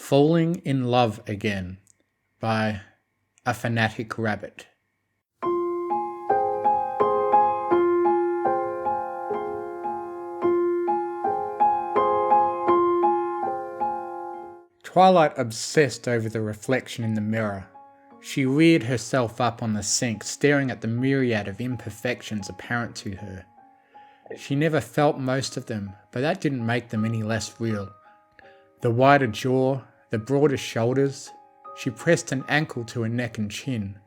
Falling in Love Again by a Fanatic Rabbit. Twilight obsessed over the reflection in the mirror. She reared herself up on the sink, staring at the myriad of imperfections apparent to her. She never felt most of them, but that didn't make them any less real. The wider jaw, the broader shoulders. She pressed an ankle to her neck and chin,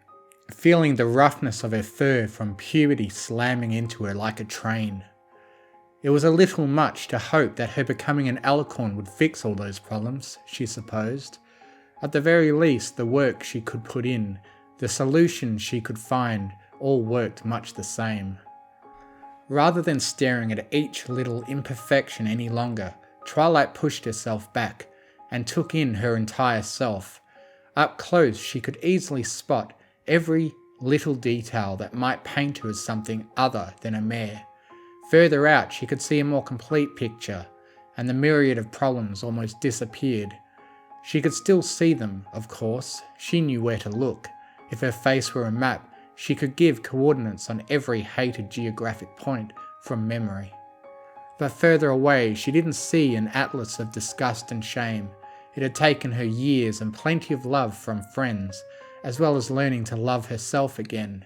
feeling the roughness of her fur from puberty slamming into her like a train. It was a little much to hope that her becoming an alicorn would fix all those problems, she supposed. At the very least, the work she could put in, the solutions she could find, all worked much the same. Rather than staring at each little imperfection any longer, Twilight pushed herself back and took in her entire self. Up close, she could easily spot every little detail that might paint her as something other than a mare. Further out, she could see a more complete picture, and the myriad of problems almost disappeared. She could still see them, of course. She knew where to look. If her face were a map, she could give coordinates on every hated geographic point from memory. But further away, she didn't see an atlas of disgust and shame. It had taken her years and plenty of love from friends, as well as learning to love herself again.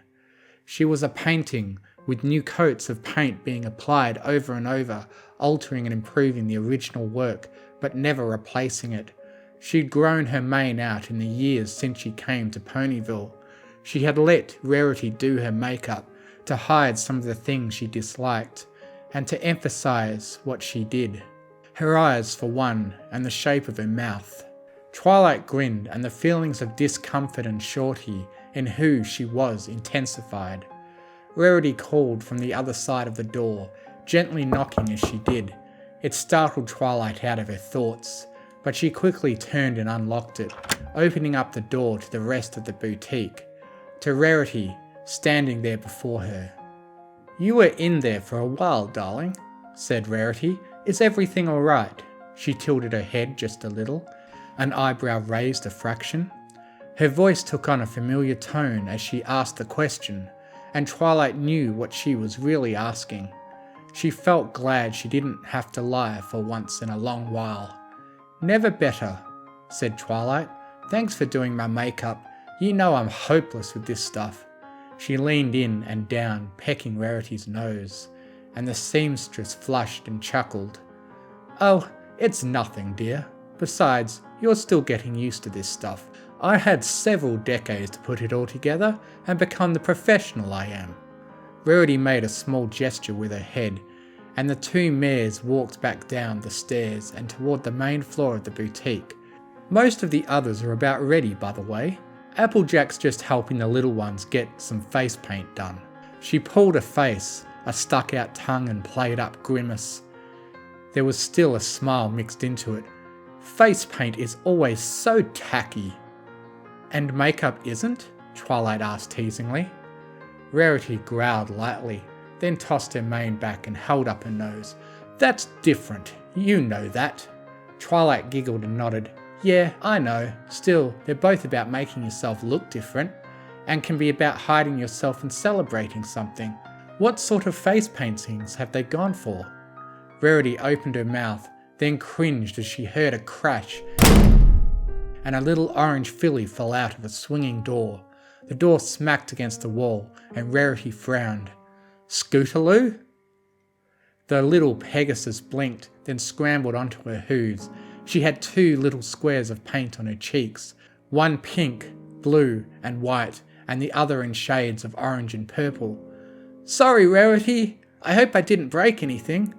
She was a painting, with new coats of paint being applied over and over, altering and improving the original work, but never replacing it. She'd grown her mane out in the years since she came to Ponyville. She had let Rarity do her makeup, to hide some of the things she disliked, and to emphasize what she did. Her eyes, for one, and the shape of her mouth. Twilight grinned, and the feelings of discomfort and surety in who she was intensified. Rarity called from the other side of the door, gently knocking as she did. It startled Twilight out of her thoughts, but she quickly turned and unlocked it, opening up the door to the rest of the boutique, to Rarity standing there before her. "You were in there for a while, darling," said Rarity. "Is everything alright?" She tilted her head just a little, an eyebrow raised a fraction. Her voice took on a familiar tone as she asked the question, and Twilight knew what she was really asking. She felt glad she didn't have to lie for once in a long while. "Never better," said Twilight. "Thanks for doing my makeup. You know I'm hopeless with this stuff." She leaned in and down, pecking Rarity's nose, and the seamstress flushed and chuckled. "Oh, it's nothing, dear. Besides, you're still getting used to this stuff. I had several decades to put it all together and become the professional I am." Rarity made a small gesture with her head, and the two mares walked back down the stairs and toward the main floor of the boutique. "Most of the others are about ready, by the way. Applejack's just helping the little ones get some face paint done." She pulled a face, a stuck-out tongue and played-up grimace. There was still a smile mixed into it. "Face paint is always so tacky." "And makeup isn't?" Twilight asked teasingly. Rarity growled lightly, then tossed her mane back and held up her nose. "That's different. You know that." Twilight giggled and nodded. "Yeah, I know. Still, they're both about making yourself look different, and can be about hiding yourself and celebrating something. What sort of face paintings have they gone for?" Rarity opened her mouth, then cringed as she heard a crash, and a little orange filly fell out of a swinging door. The door smacked against the wall, and Rarity frowned. "Scootaloo?" The little Pegasus blinked, then scrambled onto her hooves. She had two little squares of paint on her cheeks, one pink, blue, and white, and the other in shades of orange and purple. "Sorry, Rarity. I hope I didn't break anything."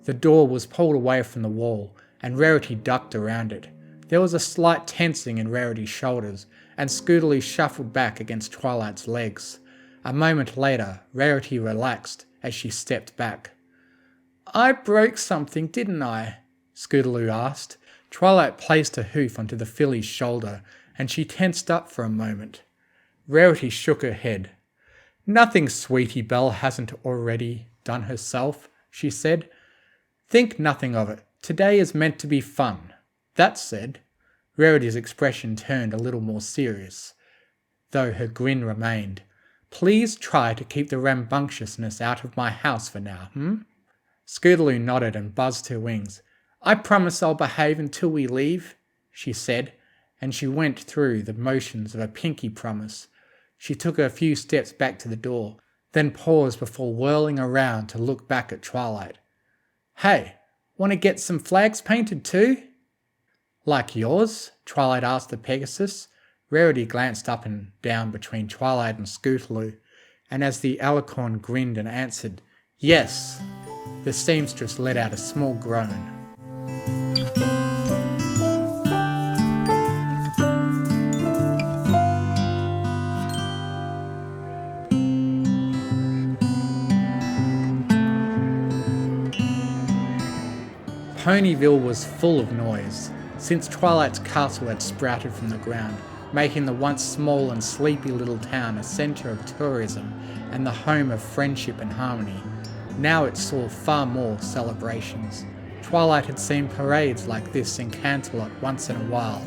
The door was pulled away from the wall, and Rarity ducked around it. There was a slight tensing in Rarity's shoulders, and Scootaloo shuffled back against Twilight's legs. A moment later, Rarity relaxed as she stepped back. "I broke something, didn't I?" Scootaloo asked. Twilight placed her hoof onto the filly's shoulder, and she tensed up for a moment. Rarity shook her head. "Nothing Sweetie Belle hasn't already done herself," she said. "Think nothing of it. Today is meant to be fun. That said, Rarity's expression turned a little more serious, though her grin remained. "Please try to keep the rambunctiousness out of my house for now, Scootaloo nodded and buzzed her wings. "I promise I'll behave until we leave," she said, and she went through the motions of a pinky promise. She took a few steps back to the door, then paused before whirling around to look back at Twilight. "Hey, want to get some flags painted too?" "Like yours?" Twilight asked the Pegasus. Rarity glanced up and down between Twilight and Scootaloo, and as the alicorn grinned and answered, "Yes," the seamstress let out a small groan. Ponyville was full of noise, since Twilight's castle had sprouted from the ground, making the once small and sleepy little town a centre of tourism and the home of friendship and harmony. Now it saw far more celebrations. Twilight had seen parades like this in Canterlot once in a while.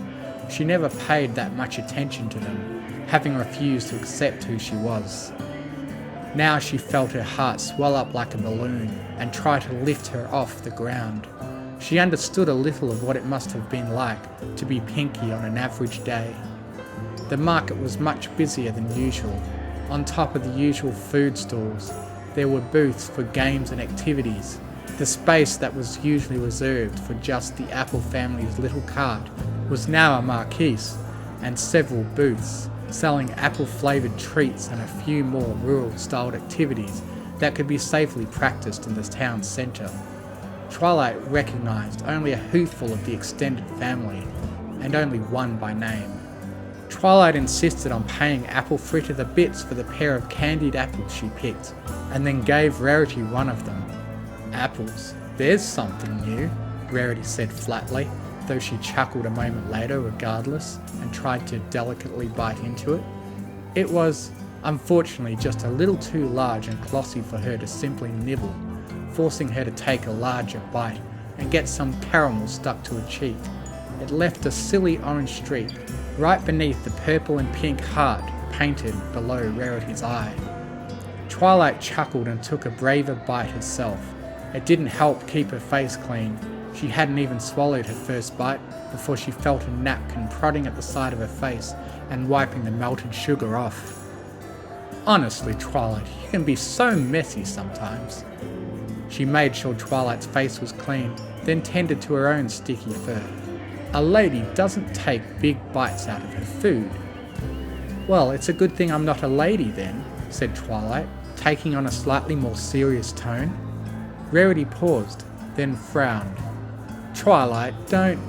She never paid that much attention to them, having refused to accept who she was. Now she felt her heart swell up like a balloon and try to lift her off the ground. She understood a little of what it must have been like to be Pinky on an average day. The market was much busier than usual. On top of the usual food stalls, there were booths for games and activities. The space that was usually reserved for just the Apple family's little cart was now a marquise, and several booths selling apple-flavoured treats and a few more rural-styled activities that could be safely practiced in the town centre. Twilight recognised only a hooful of the extended family, and only one by name. Twilight insisted on paying Apple Fritter the bits for the pair of candied apples she picked, and then gave Rarity one of them. "Apples, there's something new," Rarity said flatly, though she chuckled a moment later regardless, and tried to delicately bite into it. It was, unfortunately, just a little too large and glossy for her to simply nibble, forcing her to take a larger bite and get some caramel stuck to her cheek. It left a silly orange streak right beneath the purple and pink heart painted below Rarity's eye. Twilight chuckled and took a braver bite herself. It didn't help keep her face clean. She hadn't even swallowed her first bite before she felt a napkin prodding at the side of her face and wiping the melted sugar off. "Honestly, Twilight, you can be so messy sometimes." She made sure Twilight's face was clean, then tended to her own sticky fur. "A lady doesn't take big bites out of her food." "Well, it's a good thing I'm not a lady then," said Twilight, taking on a slightly more serious tone. Rarity paused, then frowned. "Twilight, don't..."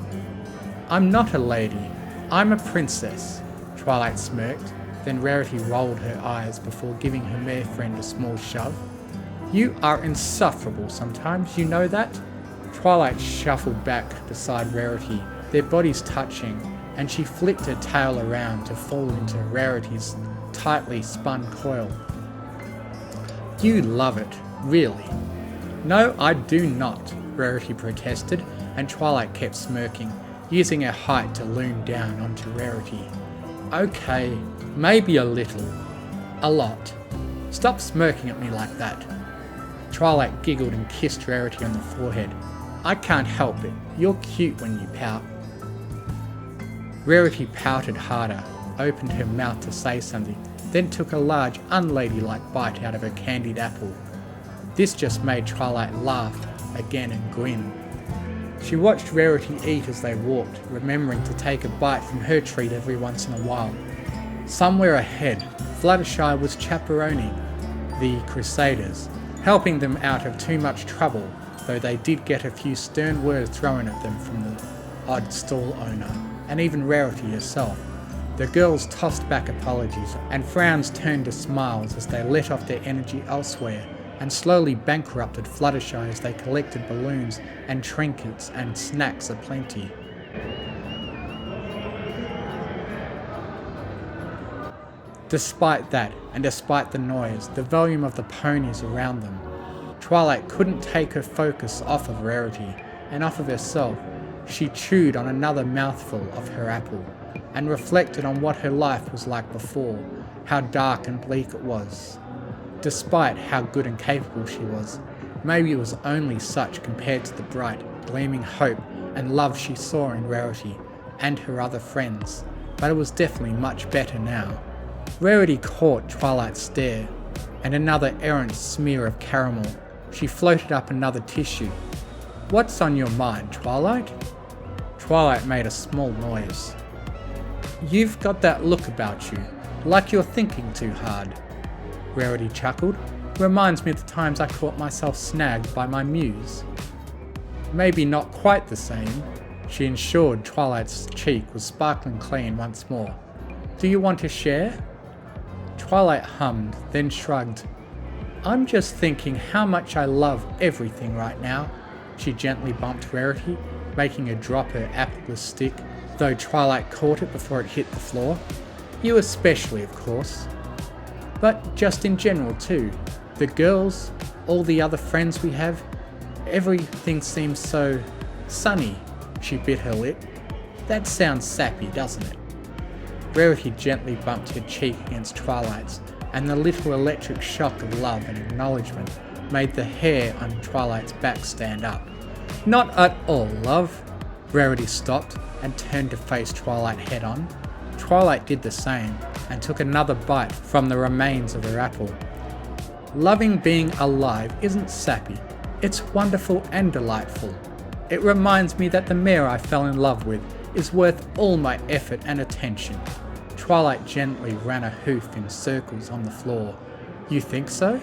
"I'm not a lady. I'm a princess," Twilight smirked, then Rarity rolled her eyes before giving her mare friend a small shove. "You are insufferable sometimes, you know that?" Twilight shuffled back beside Rarity, their bodies touching, and she flicked her tail around to fall into Rarity's tightly spun coil. "You love it, really." "No, I do not," Rarity protested, and Twilight kept smirking, using her height to loom down onto Rarity. "Okay, maybe a little. A lot. Stop smirking at me like that." Twilight giggled and kissed Rarity on the forehead. "I can't help it. You're cute when you pout." Rarity pouted harder, opened her mouth to say something, then took a large, unladylike bite out of her candied apple. This just made Twilight laugh again and grin. She watched Rarity eat as they walked, remembering to take a bite from her treat every once in a while. Somewhere ahead, Fluttershy was chaperoning the Crusaders, helping them out of too much trouble, though they did get a few stern words thrown at them from the odd stall owner, and even Rarity herself. The girls tossed back apologies, and frowns turned to smiles as they let off their energy elsewhere, and slowly bankrupted Fluttershy as they collected balloons and trinkets and snacks aplenty. Despite that, and despite the noise, the volume of the ponies around them, Twilight couldn't take her focus off of Rarity, and off of herself. She chewed on another mouthful of her apple, and reflected on what her life was like before, how dark and bleak it was. Despite how good and capable she was, maybe it was only such compared to the bright, gleaming hope and love she saw in Rarity and her other friends, but it was definitely much better now. Rarity caught Twilight's stare, and another errant smear of caramel. She floated up another tissue. "What's on your mind, Twilight?" Twilight made a small noise. "You've got that look about you, like you're thinking too hard." Rarity chuckled. "Reminds me of the times I caught myself snagged by my muse." "Maybe not quite the same," she ensured. Twilight's cheek was sparkling clean once more. "Do you want to share?" Twilight hummed, then shrugged. "I'm just thinking how much I love everything right now." She gently bumped Rarity, making her drop her appleless stick, though Twilight caught it before it hit the floor. "You especially, of course. But just in general too. The girls, all the other friends we have, everything seems so sunny." She bit her lip. "That sounds sappy, doesn't it?" Rarity gently bumped her cheek against Twilight's, and the little electric shock of love and acknowledgement made the hair on Twilight's back stand up. "Not at all, love." Rarity stopped and turned to face Twilight head on. Twilight did the same and took another bite from the remains of her apple. "Loving being alive isn't sappy. It's wonderful and delightful. It reminds me that the mare I fell in love with is worth all my effort and attention." Twilight gently ran a hoof in circles on the floor. "You think so?"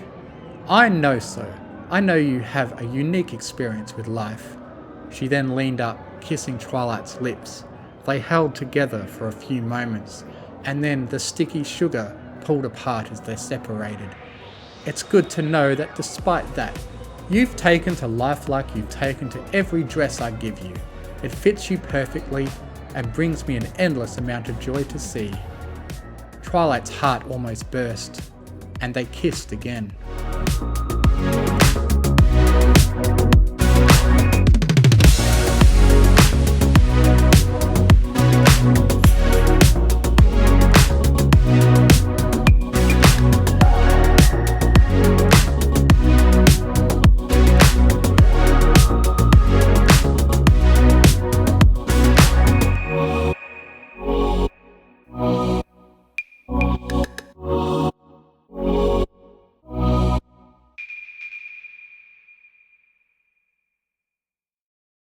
"I know so. I know you have a unique experience with life." She then leaned up, kissing Twilight's lips. They held together for a few moments, and then the sticky sugar pulled apart as they separated. "It's good to know that despite that, you've taken to life like you've taken to every dress I give you. It fits you perfectly and brings me an endless amount of joy to see." Twilight's heart almost burst, and they kissed again.